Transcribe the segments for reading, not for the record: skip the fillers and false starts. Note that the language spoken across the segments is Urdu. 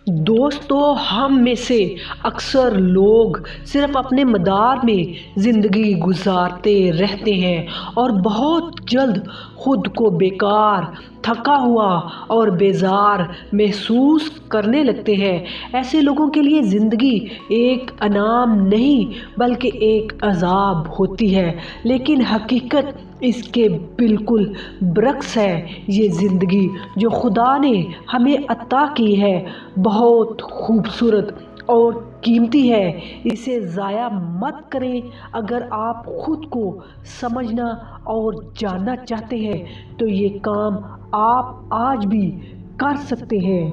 دوستو، ہم میں سے اکثر لوگ صرف اپنے مدار میں زندگی گزارتے رہتے ہیں اور بہت جلد خود کو بیکار، تھکا ہوا اور بیزار محسوس کرنے لگتے ہیں۔ ایسے لوگوں کے لیے زندگی ایک انعام نہیں بلکہ ایک عذاب ہوتی ہے، لیکن حقیقت اس کے بالکل برعکس ہے۔ یہ زندگی جو خدا نے ہمیں عطا کی ہے بہت خوبصورت اور قیمتی ہے۔ اسے ضائع مت کریں۔ اگر آپ خود کو سمجھنا اور جاننا چاہتے ہیں تو یہ کام آپ آج بھی کر سکتے ہیں۔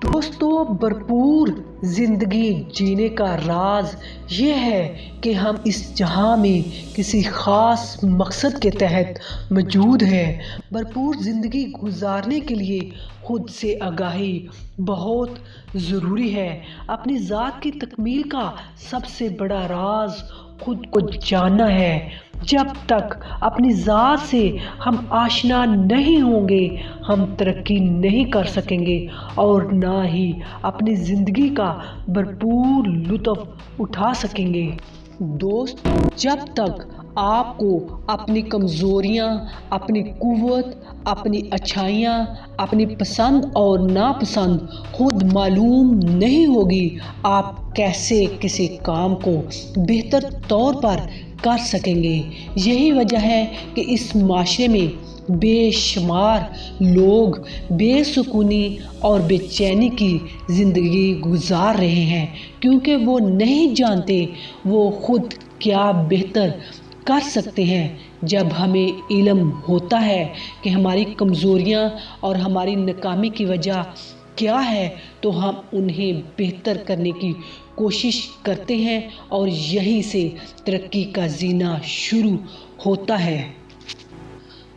دوستو، بھرپور زندگی جینے کا راز یہ ہے کہ ہم اس جہاں میں کسی خاص مقصد کے تحت موجود ہیں۔ بھرپور زندگی گزارنے کے لیے خود سے آگاہی بہت ضروری ہے۔ اپنی ذات کی تکمیل کا سب سے بڑا راز خود کو جاننا ہے۔ جب تک اپنی ذات سے ہم آشنا نہیں ہوں گے، ہم ترقی نہیں کر سکیں گے اور نہ ہی اپنی زندگی کا بھرپور لطف اٹھا سکیں گے۔ دوست، جب تک آپ کو اپنی کمزوریاں، اپنی قوت، اپنی اچھائیاں، اپنی پسند اور ناپسند خود معلوم نہیں ہوگی، آپ کیسے کسی کام کو بہتر طور پر کر سکیں گے۔ یہی وجہ ہے کہ اس معاشرے میں بے شمار لوگ بے سکونی اور بے چینی کی زندگی گزار رہے ہیں، کیونکہ وہ نہیں جانتے وہ خود کیا بہتر کر سکتے ہیں۔ جب ہمیں علم ہوتا ہے کہ ہماری کمزوریاں اور ہماری ناکامی کی وجہ کیا ہے تو ہم انہیں بہتر کرنے کی کوشش کرتے ہیں اور یہیں سے ترقی کا زینہ شروع ہوتا ہے۔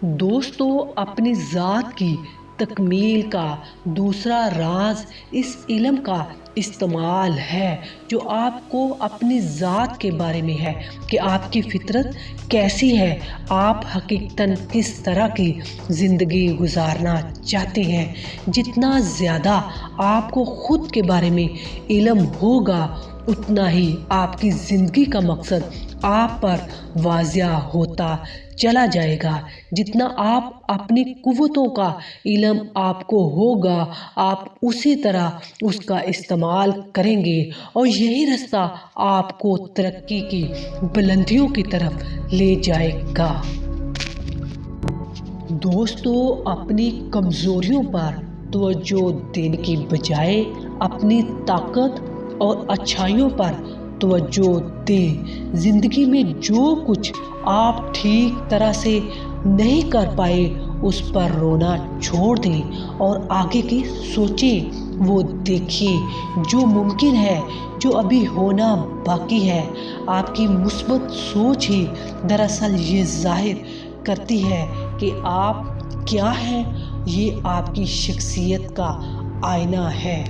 دوستو، اپنی ذات کی تکمیل کا دوسرا راز اس علم کا استعمال ہے جو آپ کو اپنی ذات کے بارے میں ہے کہ آپ کی فطرت کیسی ہے، آپ حقیقتاً کس طرح کی زندگی گزارنا چاہتے ہیں۔ جتنا زیادہ آپ کو خود کے بارے میں علم ہوگا، اتنا ہی آپ کی زندگی کا مقصد آپ پر واضح ہوتا چلا جائے گا۔ جتنا آپ اپنی قوتوں کا علم آپ کو ہوگا، آپ اسی طرح اس کا استعمال کریں گے اور یہی رستہ آپ کو ترقی کی بلندیوں کی طرف لے جائے گا۔ دوستو، اپنی کمزوریوں پر توجہ دینے کی بجائے اپنی طاقت اور اچھائیوں پر توجہ دیں۔ زندگی میں جو کچھ آپ ٹھیک طرح سے نہیں کر پائے اس پر رونا چھوڑ دیں اور آگے کی سوچیں۔ وہ دیکھیں جو ممکن ہے، جو ابھی ہونا باقی ہے۔ آپ کی مثبت سوچ ہی دراصل یہ ظاہر کرتی ہے کہ آپ کیا ہیں۔ یہ آپ کی شخصیت کا آئینہ ہے۔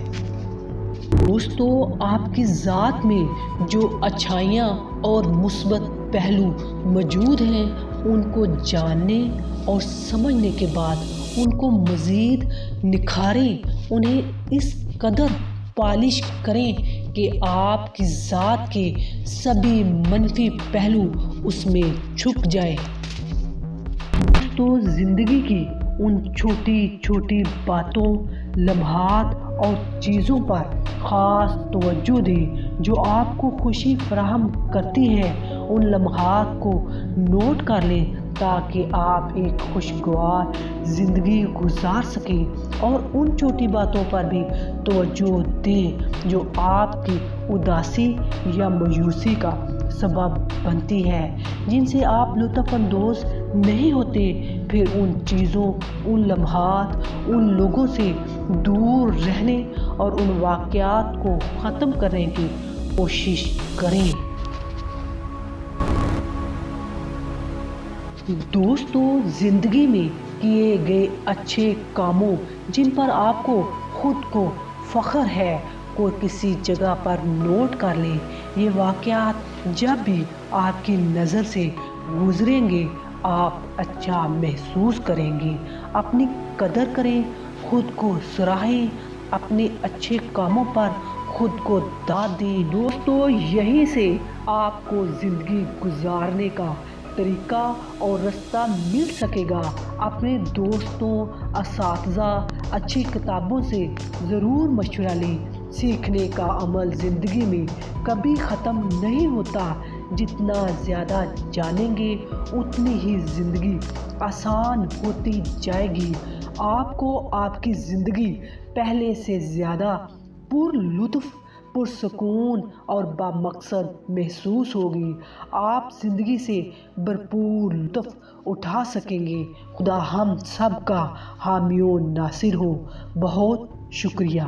دوستو، آپ کی ذات میں جو اچھائیاں اور مثبت پہلو موجود ہیں، ان کو جاننے اور سمجھنے کے بعد ان کو مزید نکھاریں، انہیں اس قدر پالش کریں کہ آپ کی ذات کے سبھی منفی پہلو اس میں چھپ جائیں۔ دوستو، زندگی کی ان چھوٹی چھوٹی باتوں، لمحات اور چیزوں پر خاص توجہ دیں جو آپ کو خوشی فراہم کرتی ہیں۔ ان لمحات کو نوٹ کر لیں تاکہ آپ ایک خوشگوار زندگی گزار سکیں، اور ان چھوٹی باتوں پر بھی توجہ دیں جو آپ کی اداسی یا مایوسی کا سبب بنتی ہیں، جن سے آپ لطف اندوز نہیں ہوتے۔ پھر ان چیزوں، ان لمحات، ان لوگوں سے دور رہنے اور ان واقعات کو ختم کرنے کی کوشش کریں۔ دوستو، زندگی میں کیے گئے اچھے کاموں جن پر آپ کو خود کو فخر ہے کو کسی جگہ پر نوٹ کر لیں۔ یہ واقعات جب بھی آپ کی نظر سے گزریں گے، آپ اچھا محسوس کریں گے۔ اپنی قدر کریں، خود کو سراہیں اپنے اچھے کاموں پر خود کو داد دیں۔ دوستو، یہیں سے آپ کو زندگی گزارنے کا طریقہ اور راستہ مل سکے گا۔ اپنے دوستوں، اساتذہ، اچھی کتابوں سے ضرور مشورہ لیں۔ سیکھنے کا عمل زندگی میں کبھی ختم نہیں ہوتا۔ جتنا زیادہ جانیں گے اتنی ہی زندگی آسان ہوتی جائے گی۔ آپ کو آپ کی زندگی پہلے سے زیادہ پر لطف، پرسکون اور بامقصد محسوس ہوگی۔ آپ زندگی سے بھرپور لطف اٹھا سکیں گے۔ خدا ہم سب کا حامی و ناصر ہو۔ بہت شکریہ۔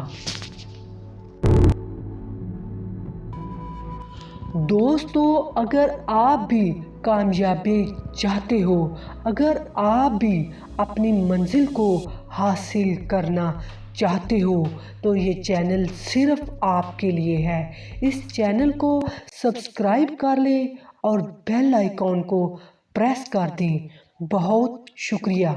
دوستو، اگر آپ بھی کامیابی چاہتے ہو، اگر آپ بھی اپنی منزل کو حاصل کرنا چاہتے ہو تو یہ چینل صرف آپ کے لیے ہے۔ اس چینل کو سبسکرائب کر لیں اور بیل آئیکن کو پریس کر دیں۔ بہت شکریہ۔